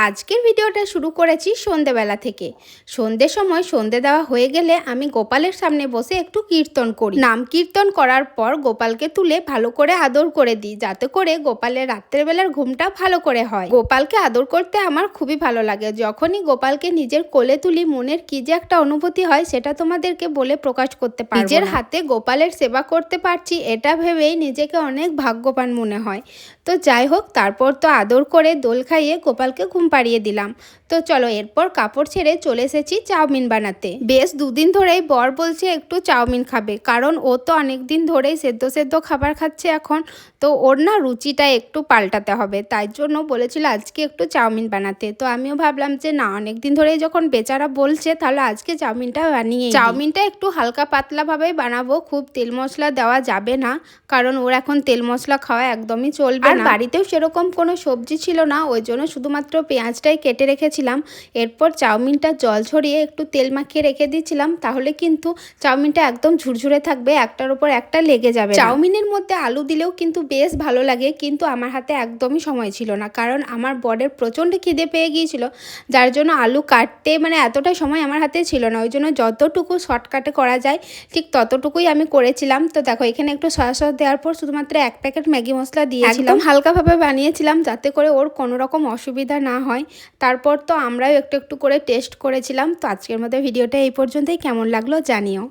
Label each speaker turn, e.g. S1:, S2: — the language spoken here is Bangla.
S1: আজকের ভিডিওটা শুরু করেছি সন্ধেবেলা থেকে। সন্ধ্যের সময় সন্ধে দেওয়া হয়ে গেলে আমি গোপালের সামনে বসে একটু কীর্তন করি। নাম কীর্তন করার পর গোপালকে তুলে ভালো করে আদর করে দিই, যাতে করে গোপালের রাত্রেবেলার ঘুমটা ভালো করে হয়। গোপালকে আদর করতে আমার খুবই ভালো লাগে। যখনই গোপালকে নিজের কোলে তুলি মনের কি যে একটা অনুভূতি হয় সেটা তোমাদেরকে বলে প্রকাশ করতে পারবো না। নিজের হাতে গোপালের সেবা করতে পারছি এটা ভেবেই নিজেকে অনেক ভাগ্যবান মনে হয়। তো যাই হোক, তারপর তো আদর করে দোল খাইয়ে গোপালকে ঘুম পাড়িয়ে দিলাম। তো চলো, এরপর কাপড় ছেড়ে চলে এসেছি চাউমিন বানাতে। বেশ দুদিন ধরেই বর বলছে একটু চাউমিন খাবে, কারণ ও তো অনেক দিন ধরেই সেদ্ধ সেদ্ধ খাবার খাচ্ছে এখন। তো ওর না রুচিটা একটু পাল্টাতে হবে, তাই জন্য বলেছিল আজকে একটু চাউমিন বানাতে। তো আমিও ভাবলাম যে না, অনেক দিন ধরেই যখন বেচারা বলছে তাহলে আজকে চাউমিনটা বানিয়ে। চাউমিনটা একটু হালকা পাতলাভাবে বানাবো, খুব তেল মশলা দেওয়া যাবে না, কারণ ওর এখন তেল মশলা খাওয়া একদমই চলবে না। আর বাড়িতেও সেরকম কোনো সবজি ছিল না, ওই জন্য শুধুমাত্র পেঁয়াজটাই কেটে রেখেছিলাম। এরপর চাউমিনটা জল ছড়িয়ে একটু তেল মাখিয়ে রেখে দিয়েছিলাম, তাহলে কিন্তু চাউমিনটা একদম ঝুরঝুরে থাকবে, একটার উপর একটা লেগে যাবে। চাউমিনের মধ্যে আলু দিলেও কিন্তু বেশ ভালো লাগে, কিন্তু আমার হাতে একদমই সময় ছিল না, কারণ আমার বরের প্রচণ্ড খিদে পেয়ে গিয়েছিল, যার জন্য আলু কাটতে এতটা সময় আমার হাতে ছিল না। ওই জন্য যতটুকু শর্টকাটে করা যায় ঠিক ততটুকুই আমি করেছিলাম। তো দেখো, এখানে একটু সয়া সস দেওয়ার পর শুধুমাত্র 1 প্যাকেট ম্যাগি মশলা দিয়েছিলাম, হালকাভাবে বানিয়েছিলাম যাতে করে ওর কোনো রকম অসুবিধা না হয়। তারপর তো আমরাও একটু একটু করে টেস্ট করেছিলাম। তো আজকের মতো ভিডিওটা এই পর্যন্তই। কেমন লাগলো জানিও।